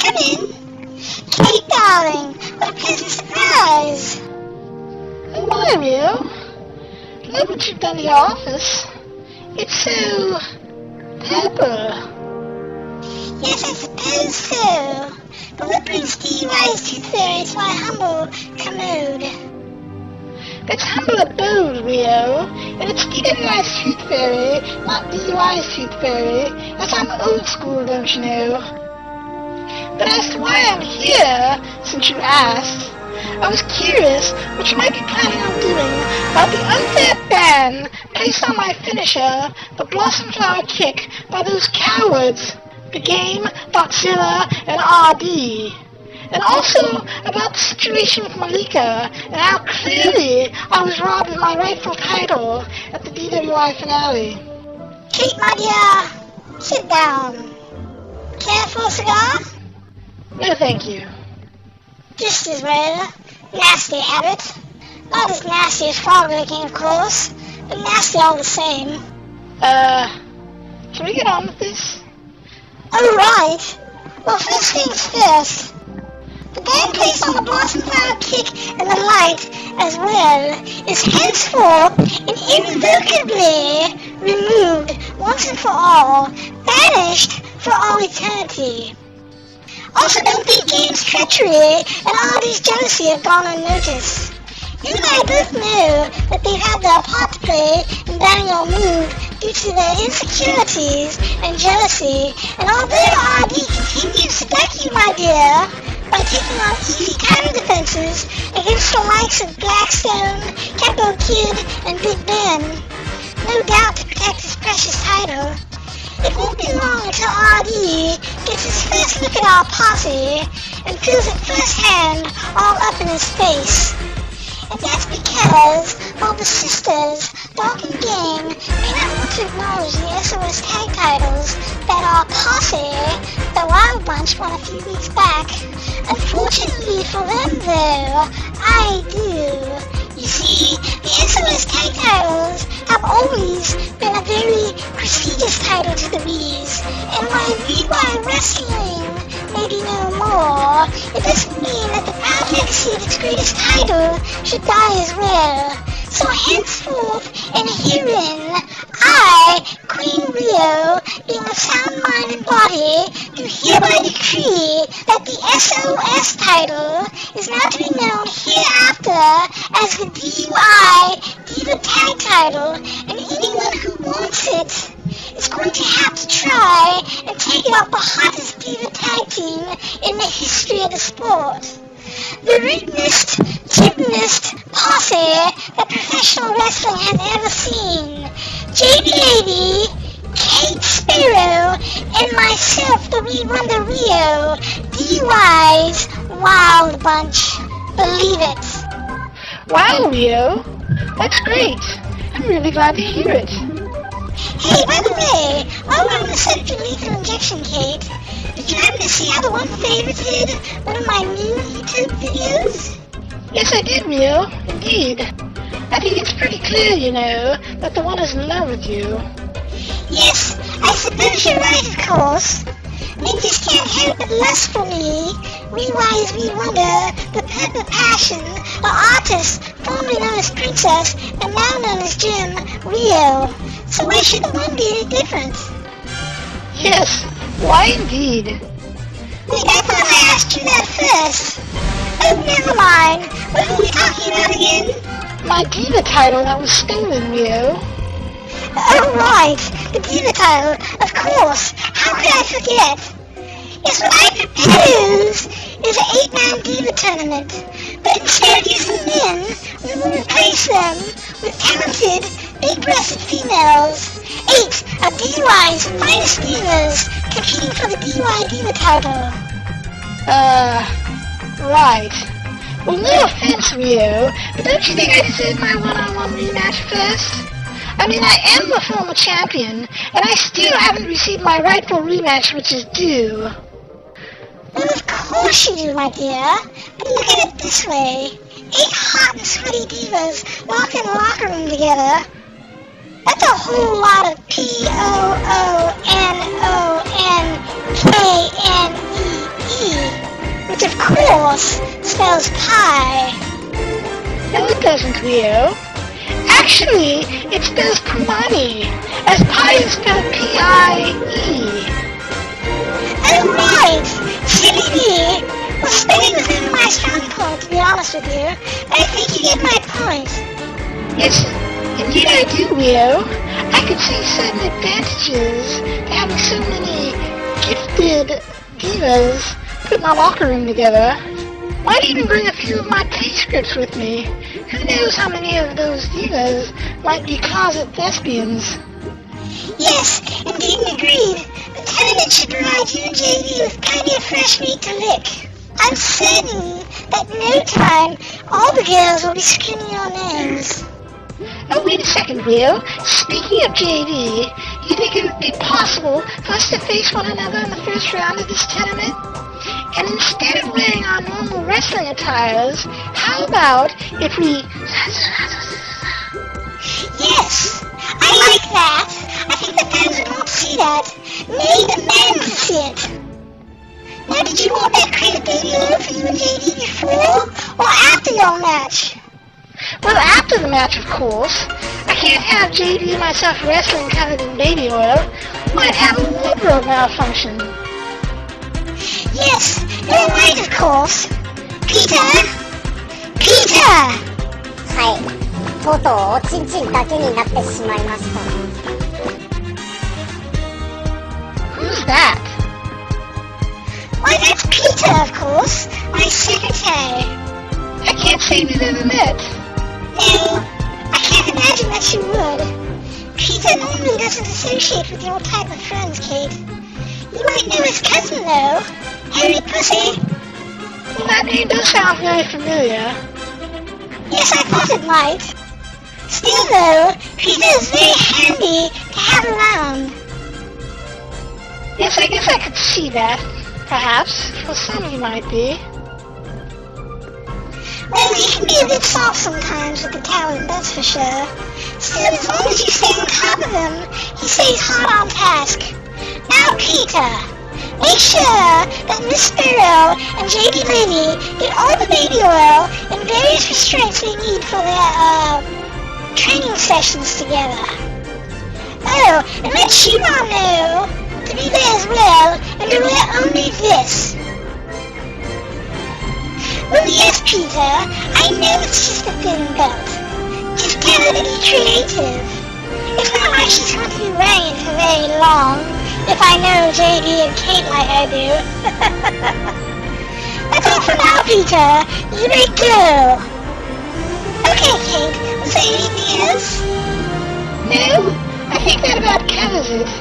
come in. Kate, darling, what a pleasant surprise. Oh, my, Rio. Look what you've done in your office. It's so purple. Yes, I suppose so. But what brings DUI's tooth fairy to my humble commode? That's humble abode, Rio. And it's DWI's tooth fairy, not DUI's tooth fairy. That's I'm old school, don't you know? But as to why I'm here, since you asked, I was curious what you might be planning on doing about the unfair ban placed on my finisher, the Blossom Flower Kick, by those cowards, the Game, Doxilla, and RD. And also about the situation with Malika, and how clearly I was robbed of my rightful title at the DWI finale. Kate, my dear, sit down. Care for a cigar? No, thank you. Just as well. Nasty habit. Not as nasty as frog licking, of course, but nasty all the same. Can we get on with this? Oh, right. Well, first things first. The ban placed on the Blossom Flower Kick and the light as well is henceforth and irrevocably removed once and for all, banished for all eternity. Also, don't think Game's treachery and RD's jealousy have gone unnoticed. You and I both know that they've had their part to play in banning your move due to their insecurities and jealousy, and although RD continues to back you, my dear, by taking on easy counter defenses against the likes of Blackstone, Capo Kid, and Big Ben, no doubt to protect his precious title, it won't be long until RD gets his first look at our posse and feels it firsthand all up in his face. And that's because, while the sisters, Dog and Game, may not want to acknowledge the SOS tag titles that our posse, the Wild Bunch, won a few weeks back, unfortunately for them though, I do. You see, the SOS tag titles have always been a very prestigious title to the Wees, and while WeeWi Wrestling may be no more, it doesn't mean that the proud legacy of its greatest title should die as well. So henceforth and herein, I, Queen Rio, being of sound mind and body, do hereby decree that the SOS title is now to be known hereafter as the DUI Diva Tag title, and anyone who wants it is going to have to try and take it off the hottest Diva Tag team in the history of the sport. The rootinest, gymnast posse that professional wrestling has ever seen. JD Lady, Kate Sparrow, and myself, the Wee Wonder Rio, DUI's Wild Bunch. Believe it. Wow, Rio. That's great. I'm really glad to hear it. Hey, by the way, while we're on the subject of lethal injection, Kate, did you happen to see how the one favorited one of my new YouTube videos? Yes, I did, Rio. Indeed. I think it's pretty clear, you know, that the one is in love with you. Yes, I suppose you're right, of course. They just can't help but lust for me. WeeWi's Wee Wonder, the Purple Passion, an artist formerly known as Princess and now known as Jim, Rio. So why should the one be any different? Yes, why indeed? Wait, I thought I asked you that first. Oh, never mind. What are we talking about again? My diva title that was stolen, Rio. Oh, right. The diva title. Of course. How could I forget? Yes, what I propose is an 8-man diva tournament. But instead of using men, we will replace them with talented, big-breasted females. 8 of DUI's finest divas competing for the DUI diva title. Right. Well, no offense, Rio, but don't you think I deserve my one-on-one rematch first? I mean, I am the former champion, and I still haven't received my rightful rematch, which is due. Well, of course you do, my dear. But look at it this way. 8 hot and sweaty divas locked in a locker room together. That's a whole lot of POONONKNEE course, spells pie. No, it doesn't, Leo. Actually, it spells Kumani, as pie is spelled P-I-E. Oh, right! Silly me! Well, spelling was never my strong point, to be honest with you. I think you get my point. Yes, indeed I do, Leo. I could see certain advantages to having so many gifted divas put my locker room together. Might even bring a few of my play scripts with me. Who knows how many of those divas might be closet thespians? Yes, indeed and agreed. The tournament should provide you and JD with plenty of fresh meat to lick. I'm certain that in no time, all the girls will be screaming your names. Oh, wait a second, Leo. Speaking of JD, you think it would be possible for us to face one another in the first round of this tournament? And instead of wearing our normal wrestling attires, how about if we... Yes, I like that. I think the fans would want to see that. Nay, the men to see it. Now, did you want that crazy baby oil for you and JD before or after your match? Well, after the match, of course. I can't have JD and myself wrestling covered in baby oil. Might have a wardrobe malfunction. Yes, you're right, of course. Peter! Peter! はい。とうとうおちんちんだけになってしまいました。Who's that? Why, that's Peter, of course. My secretary. I can't say we've ever met. No, I can't imagine that you would. Peter normally doesn't associate with your type of friends, Kate. You might know his cousin, though. Harry Pussy. Well, that name does sound very familiar. Yes, I thought it might. Still, though, Peter is very handy to have around. Yes, I guess I could see that. Perhaps. For some he might be. Well, he can be a bit soft sometimes with the talent, that's for sure. Still, as long as you stay on top of him, he stays hard on task. Now, Peter, make sure that Miss Sparrow and JD Lady get all the baby oil and various restraints they need for their, training sessions together. Oh, and let Shiron know to be there as well and to wear only this. Well, yes, Peter, I know it's just a thin belt. Just tell her to be creative. It's not like she's going to be wearing it for very long, if I know JD and Kate like I do. That's all for now, Peter. You may go. Okay, Kate, was there anything else? No, I think that about covers it.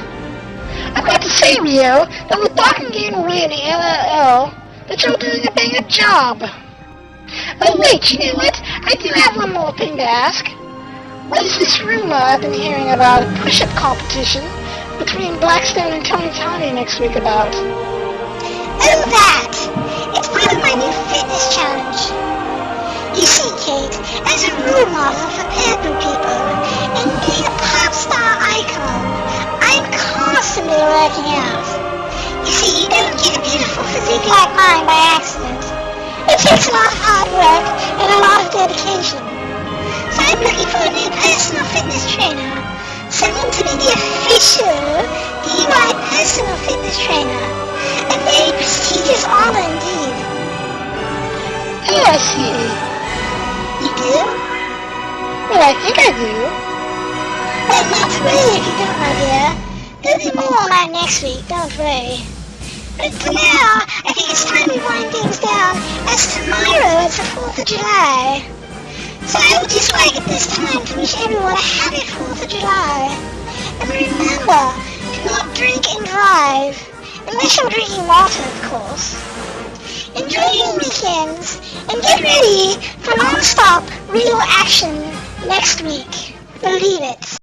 I've got to say, Rio, that the talking game really, LLL, that you're doing a bang-up job. Oh wait, you know what? I do have one more thing to ask. What is this rumor I've been hearing about a push-up competition between Blackstone and Tony next week about? Oh, that! It's part of my new fitness challenge. You see, Kate, as a role model for pampered people and being a pop star icon, I'm constantly working out. You see, you don't get a beautiful physique like mine by accident. It takes a lot of hard work and a lot of dedication. So I'm looking for a new personal fitness trainer. Someone to be the official DUI personal fitness trainer. A very prestigious honor indeed. Oh, I see. You do? Well, I think I do. Well, not to worry if you don't, my dear. There'll be more on that next week, don't worry. But for now, I think it's time we wind things down, as tomorrow is the 4th of July. So I would just like at this time to wish everyone a happy 4th of July. And remember, do not drink and drive, unless you're drinking water, of course. Enjoy your weekends, and get ready for non-stop real action next week. Believe it.